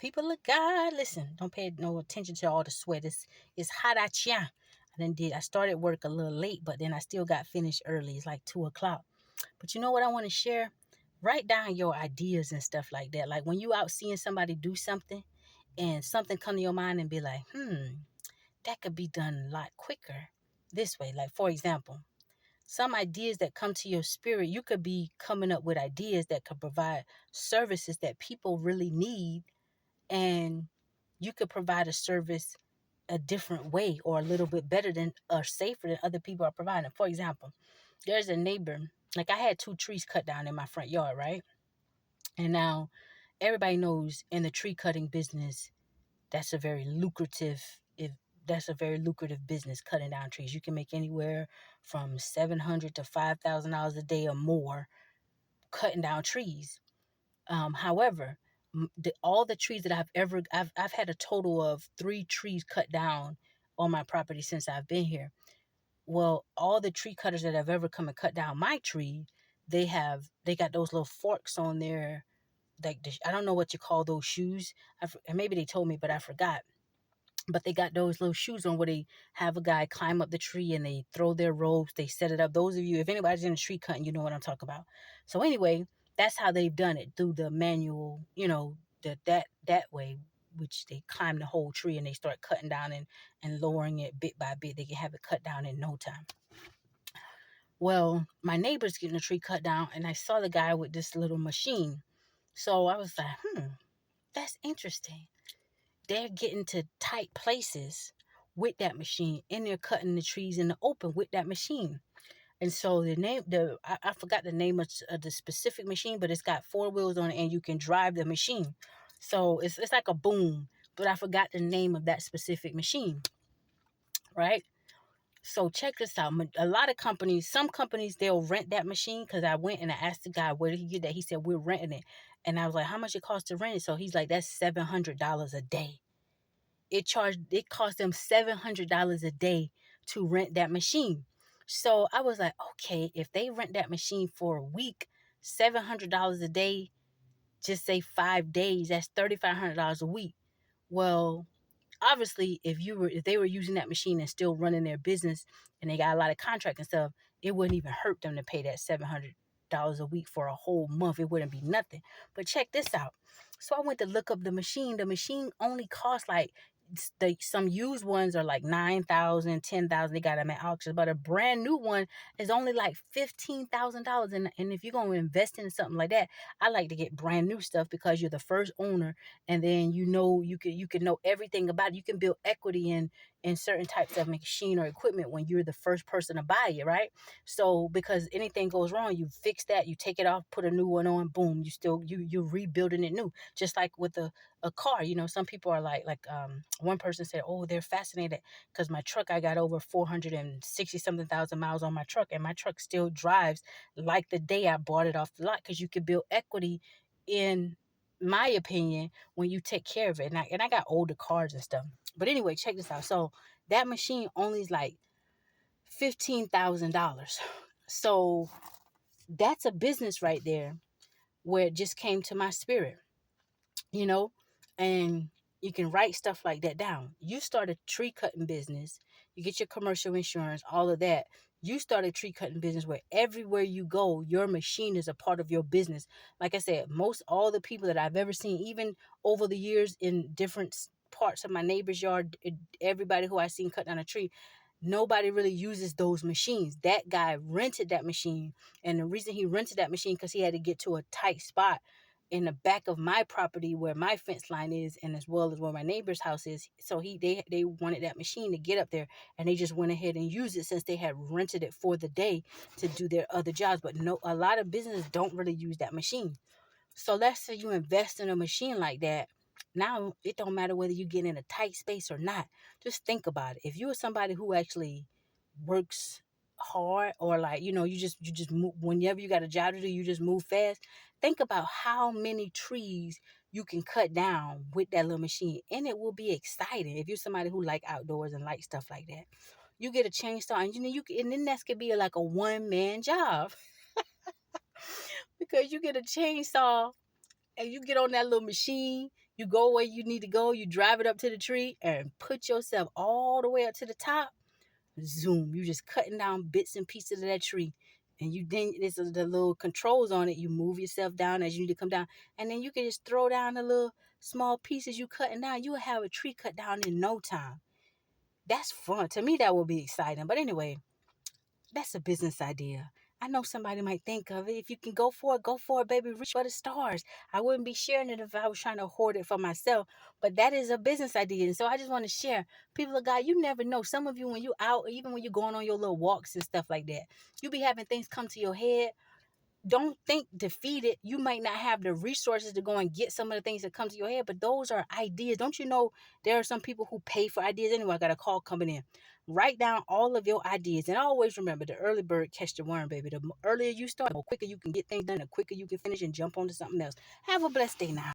People of God, listen, don't pay no attention to all the sweat. It's hot out here. I started work a little late, but then I still got finished early. It's like 2 o'clock. But you know what I want to share? Write down your ideas and stuff like that. Like when you out seeing somebody do something and something come to your mind and be like, that could be done a lot quicker this way. Like for example, some ideas that come to your spirit, you could be coming up with ideas that could provide services that people really need, and you could provide a service a different way or a little bit better than or safer than other people are providing. For example, there's a neighbor, like I had 2 trees cut down in my front yard, right? And now everybody knows in the tree cutting business, that's a very lucrative if that's a very lucrative business, cutting down trees. You can make anywhere from $700 to $5,000 a day or more cutting down trees. However, all the trees that I've had a total of 3 trees cut down on my property since I've been here. Well, all the tree cutters that have ever come and cut down my tree, they got those little forks on there, like I don't know what you call those shoes. And maybe they told me, but I forgot. But they got those little shoes on where they have a guy climb up the tree and they throw their ropes, they set it up. Those of you, if anybody's in the tree cutting, you know what I'm talking about. So anyway, that's how they've done it, through the manual, that way, which they climb the whole tree and they start cutting down and lowering it bit by bit. They can have it cut down in no time. Well, my neighbor's getting a tree cut down and I saw the guy with this little machine. So I was like, that's interesting. They're getting to tight places with that machine, and they're cutting the trees in the open with that machine. And so I forgot the name of the specific machine, but it's got 4 wheels on it and you can drive the machine. So it's like a boom, but I forgot the name of that specific machine, right? So check this out. A lot of companies, some companies, they'll rent that machine, because I went and I asked the guy, where did he get that? He said, we're renting it. And I was like, how much it costs to rent it? So he's like, that's $700 a day. It cost them $700 a day to rent that machine. So I was like, okay, if they rent that machine for a week, $700 a day, just say 5 days, that's $3,500 a week. Well, obviously, if they were using that machine and still running their business and they got a lot of contract and stuff, it wouldn't even hurt them to pay that $700 a week for a whole month. It wouldn't be nothing. But check this out. So I went to look up the machine. The machine only costs like, some used ones are like 9,000, 10,000. They got them at auctions, but a brand new one is only like $15,000. And if you're gonna invest in something like that, I like to get brand new stuff, because you're the first owner, and then you can know everything about it. You can build equity in certain types of machine or equipment when you're the first person to buy it, right? So because anything goes wrong, you fix that, you take it off, put a new one on, boom, you're rebuilding it new. Just like with a car. Some people are like one person said, oh, they're fascinated because my truck, I got over 460 something thousand miles on my truck, and my truck still drives like the day I bought it off the lot, because you could build equity, in my opinion, when you take care of it. And I got older cars and stuff. But anyway, check this out. So that machine only is like $15,000. So that's a business right there, where it just came to my spirit, you know, and you can write stuff like that down. You start a tree cutting business, you get your commercial insurance, all of that. You start a tree cutting business where everywhere you go, your machine is a part of your business. Like I said, most all the people that I've ever seen, even over the years in different parts of my neighbor's yard, everybody who I seen cut down a tree, nobody really uses those machines. That guy rented that machine, and the reason he rented that machine, because he had to get to a tight spot in the back of my property where my fence line is, and as well as where my neighbor's house is. So they wanted that machine to get up there, and they just went ahead and used it, since they had rented it for the day to do their other jobs. But no, a lot of businesses don't really use that machine. So let's say you invest in a machine like that. Now it don't matter whether you get in a tight space or not. Just think about it. If you are somebody who actually works hard, or like, you just move whenever you got a job to do, you just move fast. Think about how many trees you can cut down with that little machine, and it will be exciting. If you're somebody who like outdoors and like stuff like that, you get a chainsaw, and and then that could be like a one-man job. Because you get a chainsaw and you get on that little machine, You go where you need to go, you drive it up to the tree and put yourself all the way up to the top. Zoom. You just cutting down bits and pieces of that tree. And you then there's the little controls on it. You move yourself down as you need to come down. And then you can just throw down the little small pieces you cutting down. You will have a tree cut down in no time. That's fun. To me, that will be exciting. But anyway, that's a business idea. I know somebody might think of it. If you can go for it, baby. Reach for the stars. I wouldn't be sharing it if I was trying to hoard it for myself. But that is a business idea. And so I just want to share. People of God, you never know. Some of you, when you out, even when you're going on your little walks and stuff like that, you be having things come to your head. Don't think defeated. You might not have the resources to go and get some of the things that come to your head, but those are ideas. Don't you know there are some people who pay for ideas? Anyway, I got a call coming in. Write down all of your ideas. And always remember, the early bird catch the worm, baby. The earlier you start, the quicker you can get things done, the quicker you can finish and jump onto something else. Have a blessed day now.